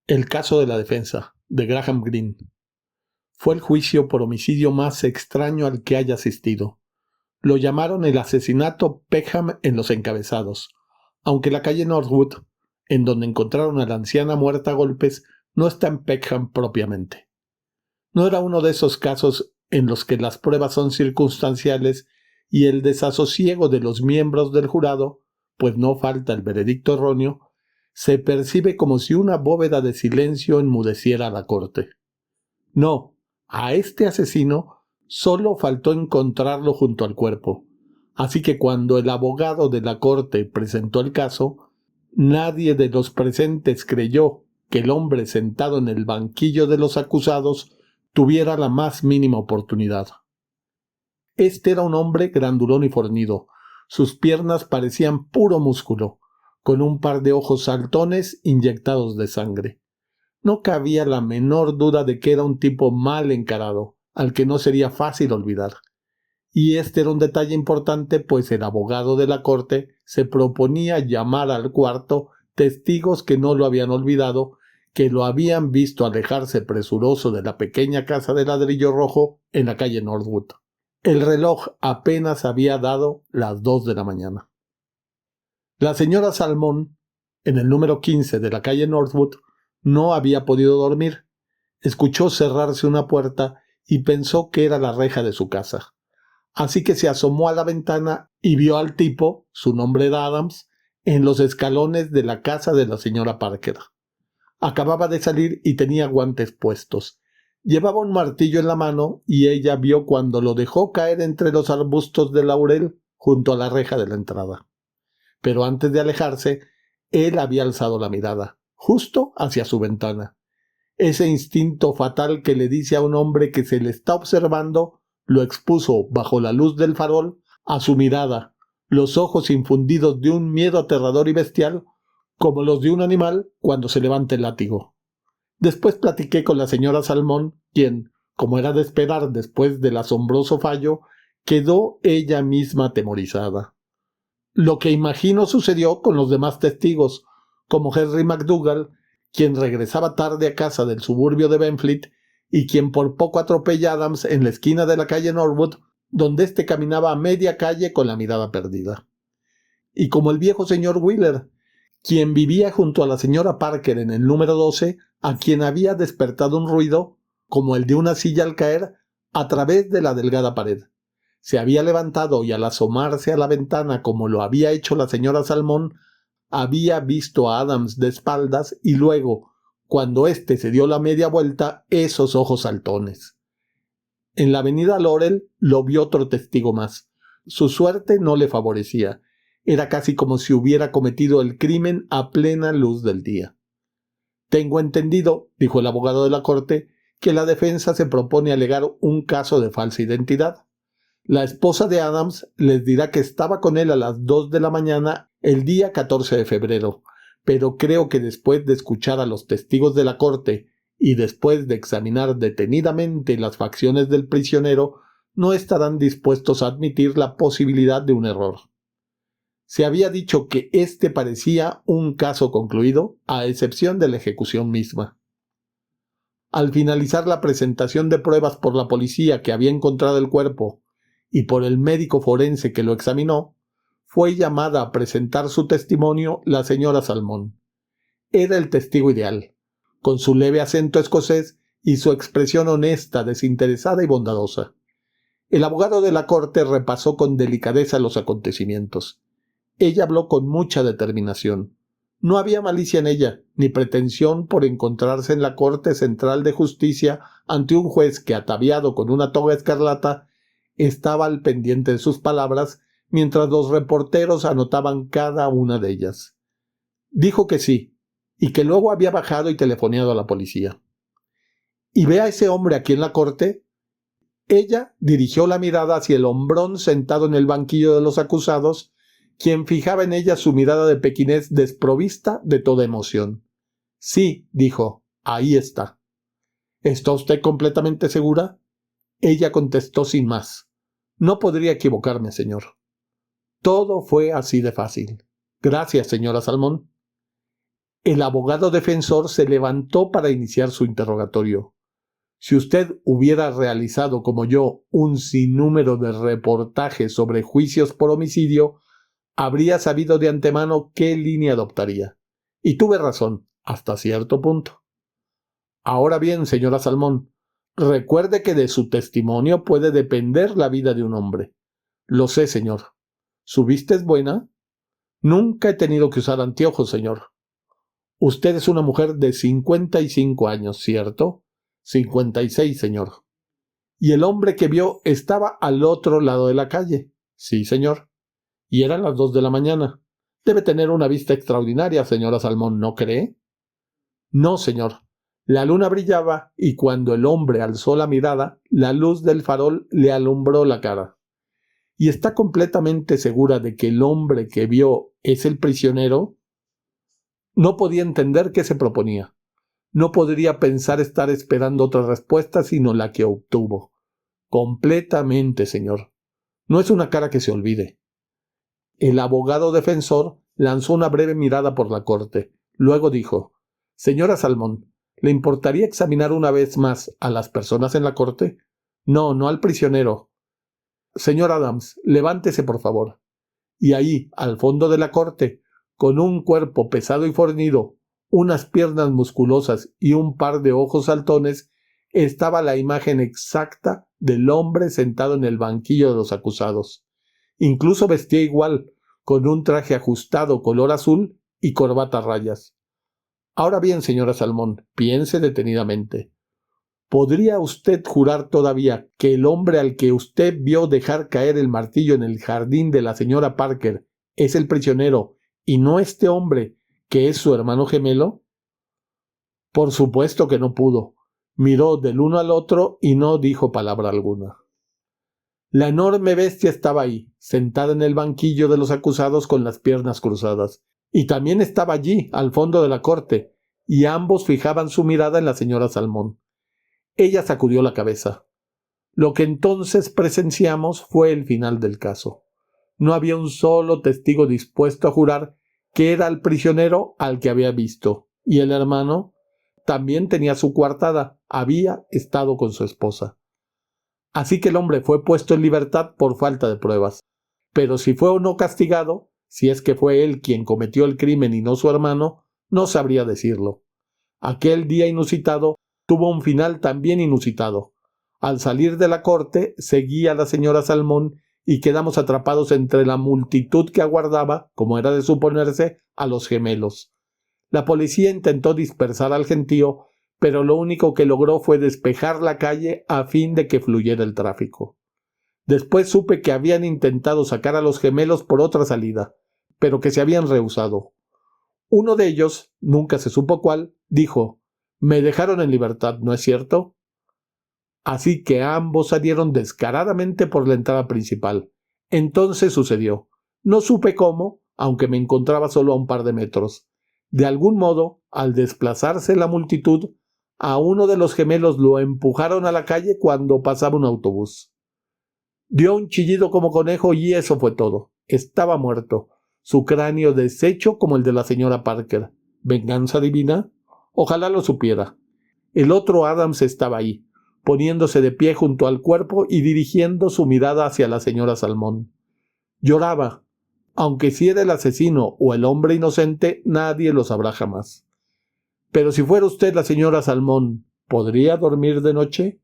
El caso de la defensa, de Graham Greene. Fue el juicio por homicidio más extraño al que haya asistido. Lo llamaron el asesinato Peckham en los encabezados, aunque la calle Northwood, en donde encontraron a la anciana muerta a golpes, no está en Peckham propiamente. No era uno de esos casos en los que las pruebas son circunstanciales y el desasosiego de los miembros del jurado, pues no falta el veredicto erróneo, se percibe como si una bóveda de silencio enmudeciera a la corte. No, a este asesino solo faltó encontrarlo junto al cuerpo, así que cuando el abogado de la corte presentó el caso, nadie de los presentes creyó que el hombre sentado en el banquillo de los acusados tuviera la más mínima oportunidad. Este era un hombre grandulón y fornido. Sus piernas parecían puro músculo, con un par de ojos saltones inyectados de sangre. No cabía la menor duda de que era un tipo mal encarado, al que no sería fácil olvidar. Y este era un detalle importante, pues el abogado de la corte se proponía llamar al cuarto testigos que no lo habían olvidado, que lo habían visto alejarse presuroso de la pequeña casa de ladrillo rojo en la calle Northwood. El reloj apenas había dado las 2 de la mañana. La señora Salmón, en el número 15 de la calle Northwood, no había podido dormir. Escuchó cerrarse una puerta y pensó que era la reja de su casa. Así que se asomó a la ventana y vio al tipo, su nombre era Adams, en los escalones de la casa de la señora Parker. Acababa de salir y tenía guantes puestos. Llevaba un martillo en la mano y ella vio cuando lo dejó caer entre los arbustos de laurel junto a la reja de la entrada. Pero antes de alejarse, él había alzado la mirada, justo hacia su ventana. Ese instinto fatal que le dice a un hombre que se le está observando lo expuso bajo la luz del farol a su mirada, los ojos infundidos de un miedo aterrador y bestial, como los de un animal cuando se levanta el látigo. Después platiqué con la señora Salmón, quien, como era de esperar después del asombroso fallo, quedó ella misma atemorizada. Lo que imagino sucedió con los demás testigos, como Henry McDougall, quien regresaba tarde a casa del suburbio de Benfleet y quien por poco atropella a Adams en la esquina de la calle Norwood, donde éste caminaba a media calle con la mirada perdida. Y como el viejo señor Wheeler, quien vivía junto a la señora Parker en el número 12, a quien había despertado un ruido, como el de una silla al caer, a través de la delgada pared. Se había levantado y al asomarse a la ventana como lo había hecho la señora Salmón, había visto a Adams de espaldas y luego, cuando éste se dio la media vuelta, esos ojos saltones. En la avenida Laurel lo vio otro testigo más. Su suerte no le favorecía. Era casi como si hubiera cometido el crimen a plena luz del día. Tengo entendido, dijo el abogado de la corte, que la defensa se propone alegar un caso de falsa identidad. La esposa de Adams les dirá que estaba con él a las 2 de la mañana el día 14 de febrero, pero creo que después de escuchar a los testigos de la corte y después de examinar detenidamente las facciones del prisionero, no estarán dispuestos a admitir la posibilidad de un error. Se había dicho que este parecía un caso concluido, a excepción de la ejecución misma. Al finalizar la presentación de pruebas por la policía que había encontrado el cuerpo y por el médico forense que lo examinó, fue llamada a presentar su testimonio la señora Salmón. Era el testigo ideal, con su leve acento escocés y su expresión honesta, desinteresada y bondadosa. El abogado de la corte repasó con delicadeza los acontecimientos. Ella habló con mucha determinación. No había malicia en ella, ni pretensión por encontrarse en la Corte Central de Justicia ante un juez que, ataviado con una toga escarlata, estaba al pendiente de sus palabras mientras los reporteros anotaban cada una de ellas. Dijo que sí, y que luego había bajado y telefoneado a la policía. ¿Y ve a ese hombre aquí en la corte? Ella dirigió la mirada hacia el hombrón sentado en el banquillo de los acusados, quien fijaba en ella su mirada de pequinés desprovista de toda emoción. Sí, dijo, ahí está. ¿Está usted completamente segura? Ella contestó sin más. No podría equivocarme, señor. Todo fue así de fácil. Gracias, señora Salmón. El abogado defensor se levantó para iniciar su interrogatorio. Si usted hubiera realizado, como yo, un sinnúmero de reportajes sobre juicios por homicidio, habría sabido de antemano qué línea adoptaría. Y tuve razón, hasta cierto punto. Ahora bien, señora Salmón, recuerde que de su testimonio puede depender la vida de un hombre. Lo sé, señor. ¿Su vista es buena? Nunca he tenido que usar anteojos, señor. Usted es una mujer de 55 años, ¿cierto? 56, señor. ¿Y el hombre que vio estaba al otro lado de la calle? Sí, señor. Y eran las 2 de la mañana. Debe tener una vista extraordinaria, señora Salmón, ¿no cree? No, señor. La luna brillaba y cuando el hombre alzó la mirada, la luz del farol le alumbró la cara. ¿Y está completamente segura de que el hombre que vio es el prisionero? No podía entender qué se proponía. No podría pensar estar esperando otra respuesta sino la que obtuvo. Completamente, señor. No es una cara que se olvide. El abogado defensor lanzó una breve mirada por la corte. Luego dijo: Señora Salmón, ¿le importaría examinar una vez más a las personas en la corte? No, no al prisionero. Señor Adams, levántese, por favor. Y ahí, al fondo de la corte, con un cuerpo pesado y fornido, unas piernas musculosas y un par de ojos saltones, estaba la imagen exacta del hombre sentado en el banquillo de los acusados. Incluso vestía igual, con un traje ajustado color azul y corbata a rayas. Ahora bien, señora Salmón, piense detenidamente. ¿Podría usted jurar todavía que el hombre al que usted vio dejar caer el martillo en el jardín de la señora Parker es el prisionero y no este hombre, que es su hermano gemelo? Por supuesto que no pudo. Miró del uno al otro y no dijo palabra alguna. La enorme bestia estaba ahí, sentada en el banquillo de los acusados con las piernas cruzadas, y también estaba allí, al fondo de la corte, y ambos fijaban su mirada en la señora Salmón. Ella sacudió la cabeza. Lo que entonces presenciamos fue el final del caso. No había un solo testigo dispuesto a jurar que era el prisionero al que había visto, y el hermano también tenía su coartada, había estado con su esposa. Así que el hombre fue puesto en libertad por falta de pruebas. Pero si fue o no castigado, si es que fue él quien cometió el crimen y no su hermano, no sabría decirlo. Aquel día inusitado tuvo un final también inusitado. Al salir de la corte, seguía la señora Salmón y quedamos atrapados entre la multitud que aguardaba, como era de suponerse, a los gemelos. La policía intentó dispersar al gentío, pero lo único que logró fue despejar la calle a fin de que fluyera el tráfico. Después supe que habían intentado sacar a los gemelos por otra salida, pero que se habían rehusado. Uno de ellos, nunca se supo cuál, dijo: «Me dejaron en libertad, ¿no es cierto?». Así que ambos salieron descaradamente por la entrada principal. Entonces sucedió. No supe cómo, aunque me encontraba solo a un par de metros. De algún modo, al desplazarse la multitud, a uno de los gemelos lo empujaron a la calle cuando pasaba un autobús. Dio un chillido como conejo y eso fue todo. Estaba muerto, su cráneo deshecho como el de la señora Parker. ¿Venganza divina? Ojalá lo supiera. El otro Adams estaba ahí, poniéndose de pie junto al cuerpo y dirigiendo su mirada hacia la señora Salmón. Lloraba. Aunque si era el asesino o el hombre inocente, nadie lo sabrá jamás. Pero si fuera usted la señora Salmón, ¿podría dormir de noche?